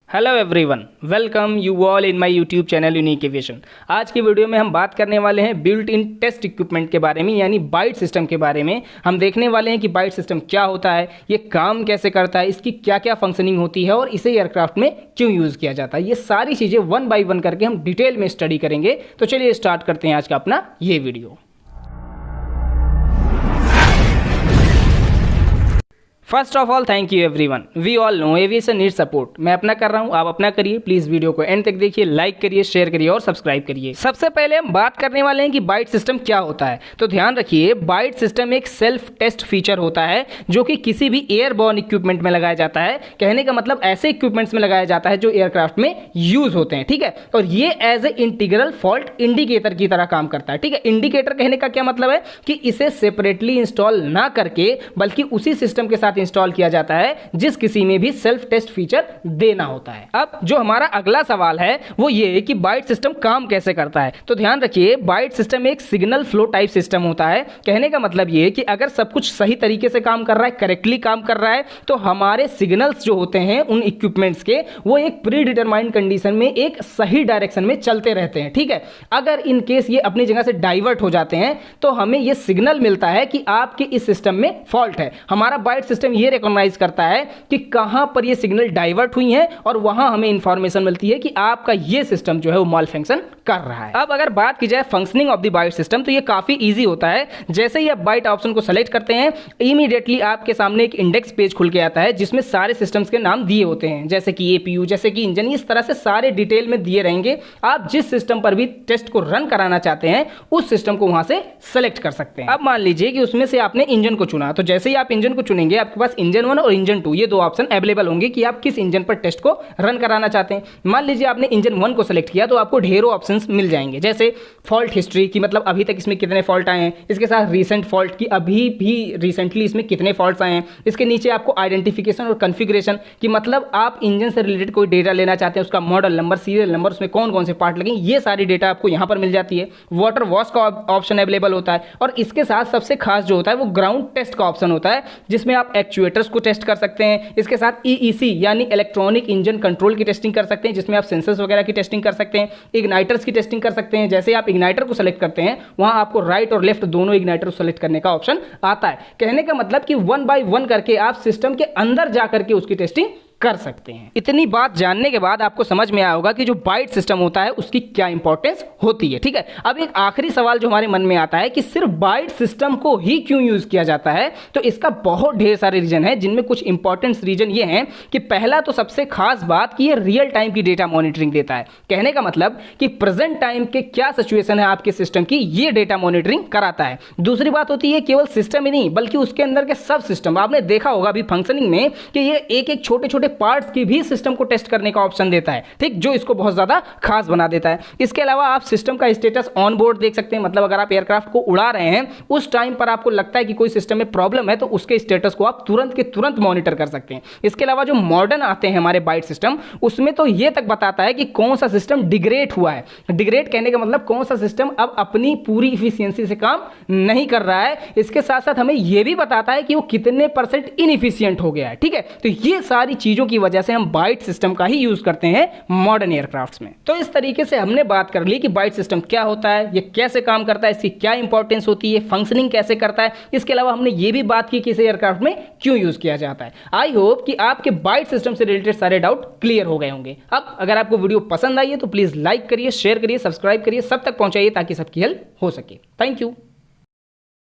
Hello everyone, welcome you all in my YouTube channel unique aviation. आज की video में हम बात करने वाले हैं बिल्ट इन टेस्ट इक्विपमेंट के बारे में, यानी बाइट सिस्टम के बारे में। हम देखने वाले हैं कि बाइट सिस्टम क्या होता है, ये काम कैसे करता है, इसकी क्या क्या फंक्शनिंग होती है और इसे एयरक्राफ्ट में क्यों यूज़ किया जाता है। ये सारी चीज़ें वन बाई वन करके हम डिटेल में स्टडी करेंगे। तो चलिए स्टार्ट करते हैं आज का अपना ये video. First of all thank you everyone, we all know aviation need support. मैं अपना कर रहा हूं, आप अपना करिए। प्लीज वीडियो को एंड तक देखिए, लाइक करिए, शेयर करिए और सब्सक्राइब करिए। सबसे पहले हम बात करने वाले हैं कि बाइट सिस्टम क्या होता है। तो ध्यान रखिए, बाइट सिस्टम एक सेल्फ टेस्ट फीचर होता है जो कि किसी भी एयरबॉर्न इक्विपमेंट में लगाया जाता है। कहने का मतलब ऐसे इक्विपमेंट्स में लगाया जाता है जो एयरक्राफ्ट में यूज होते हैं, ठीक है। और ये as a integral fault indicator की तरह काम करता है, ठीक है। इंडिकेटर कहने का क्या मतलब है कि इसे सेपरेटली इंस्टॉल ना करके बल्कि उसी सिस्टम के साथ इंस्टॉल किया जाता है जिस किसी में भी सेल्फ टेस्ट फीचर देना होता है। अब जो हमारा अगला सवाल है वो ये है कि बाइट सिस्टम काम कैसे करता है। तो ध्यान रखिए, बाइट सिस्टम एक सिग्नल फ्लो टाइप सिस्टम होता है। कहने का मतलब ये कि अगर सब कुछ सही तरीके से काम कर रहा है, करेक्टली काम कर रहा है, तो हमारे सिग्नल्स जो होते हैं उन इक्विपमेंट्स के, वो एक प्री डिटरमाइंड कंडीशन में एक सही डायरेक्शन में चलते रहते हैं, ठीक है। अगर इन केस ये अपनी जगह से डाइवर्ट हो जाते हैं तो हमें ये सिग्नल मिलता है कि आपके इस सिस्टम में फॉल्ट है। हमारा बाइट सिस्टम ये रिकॉग्नाइज करता है कि कहां पर ये सिग्नल डाइवर्ट हुई हैं और वहां हमें इंफॉर्मेशन मिलती है कि आपका ये सिस्टम जो है वो माल फंक्शन कर रहा है। अब अगर बात की जाए functioning of the byte system, तो ये काफी इजी होता है। जैसे ही आप बाइट ऑप्शन को सेलेक्ट करते हैं, इमीडिएटली आपके सामने एक इंडेक्स पेज खुल के आता है जिसमें सारे सिस्टम्स के नाम दिए होते हैं, जैसे कि एपीयू, जैसे कि इंजन, इस तरह से सारे डिटेल में दिए रहेंगे। आप जिस सिस्टम पर भी टेस्ट को रन कराना चाहते हैं उस सिस्टम को वहां से सेलेक्ट कर सकते हैं। अब मान लीजिए कि उसमें से आपने इंजन को चुना, तो जैसे ही आप इंजन को चुनेंगे आपके पास इंजन 1 और इंजन 2 ये दो ऑप्शन अवेलेबल होंगे कि आप किस इंजन पर टेस्ट को रन कराना चाहते हैं। मान लीजिए आपने इंजन 1 को सेलेक्ट किया तो आपको ढेरों ऑप्शंस मिल जाएंगे, जैसे फॉल्ट हिस्ट्री की मतलब अभी तक इसमें कितने फॉल्ट आए हैं, इसके साथ रीसेंट फॉल्ट की अभी भी रिसेंटली इसमें कितने फॉल्ट्स आए हैं। इसके नीचे आपको आइडेंटिफिकेशन और कॉन्फ़िगरेशन की मतलब आप इंजन से रिलेटेड कोई डेटा लेना चाहते हैं, उसका मॉडल नंबर, सीरियल नंबर, उसमें कौन कौन से पार्ट लगे, ये सारी डेटा आपको यहाँ पर मिल जाती है। वाटर वॉश का ऑप्शन अवेलेबल होता है और इसके साथ सबसे खास जो होता है वो ग्राउंड टेस्ट का ऑप्शन होता है जिसमें आप एक्चुएटर्स को टेस्ट कर सकते हैं। इसके साथ ईईसी यानी इलेक्ट्रॉनिक इंजन कंट्रोल की टेस्टिंग कर सकते हैं जिसमें आप सेंसर्स वगैरह की टेस्टिंग कर सकते हैं। इग्नाइटर्स की टेस्टिंग कर सकते हैं, जैसे आप इग्नाइटर को सेलेक्ट करते हैं वहां आपको राइट और लेफ्ट दोनों इग्नाइटर को सेलेक्ट करने का ऑप्शन आता है। कहने का मतलब कि वन बाय वन करके आप सिस्टम के अंदर जा करके उसकी टेस्टिंग कर सकते हैं। इतनी बात जानने के बाद आपको समझ में आया होगा कि जो बाइट सिस्टम होता है उसकी क्या इंपॉर्टेंस होती है, ठीक है। अब एक आखिरी सवाल जो हमारे मन में आता है कि सिर्फ बाइट सिस्टम को ही क्यों यूज किया जाता है। तो इसका बहुत ढेर सारे रीजन है, जिनमें कुछ इंपॉर्टेंट रीजन ये हैं कि पहला तो सबसे खास बात कि ये रियल टाइम की डेटा मॉनिटरिंग देता है। कहने का मतलब कि प्रेजेंट टाइम के क्या सिचुएशन है आपके सिस्टम की, ये डेटा मॉनिटरिंग कराता है। दूसरी बात होती है केवल सिस्टम ही नहीं बल्कि उसके अंदर के सब सिस्टम, आपने देखा होगा अभी फंक्शनिंग में कि ये एक एक छोटे छोटे पार्ट्स की भी सिस्टम को टेस्ट करने का ऑप्शन देता है, ठीक, जो इसको बहुत ज्यादा खास बना देता है। इसके अलावा आप सिस्टम का स्टेटस ऑन बोर्ड देख सकते हैं, मतलब अगर आप एयरक्राफ्ट को उड़ा रहे हैं उस टाइम पर आपको लगता है कि कोई सिस्टम में प्रॉब्लम है तो उसके स्टेटस को आप तुरंत के तुरंत मॉनिटर कर सकते हैं। इसके अलावा जो मॉडर्न आते हैं हमारे बाइट सिस्टम, उसमें तो यह तक बताता है कि कौन सा सिस्टम डिग्रेड हुआ है। डिग्रेड कहने का मतलब कौन सा सिस्टम अब अपनी पूरी इफिशियंसी से काम नहीं कर रहा है। इसके साथ साथ हमें यह भी बताता है कि वो कितने % इनएफिशिएंट हो गया है, ठीक है। तो ये सारी चीजों की वजह से हम बाइट सिस्टम का ही यूज करते हैं मॉडर्न एयरक्राफ्ट्स में। तो इस तरीके से हमने बात कर ली कि बाइट सिस्टम क्या होता है, ये कैसे काम करता है, इसकी क्या इंपॉर्टेंस होती है, फंक्शनिंग कैसे करता है। इसके अलावा हमने ये भी बात की कि इसे एयरक्राफ्ट में क्यों यूज किया जाता है। आई होप कि आपके बाइट सिस्टम से रिलेटेड सारे डाउट क्लियर हो गए होंगे। अब अगर आपको वीडियो पसंद आई है तो प्लीज लाइक करिए, शेयर करिए, सब्सक्राइब करिए, सब तक पहुंचाइए ताकि सबकी हेल्प हो सके। Thank you.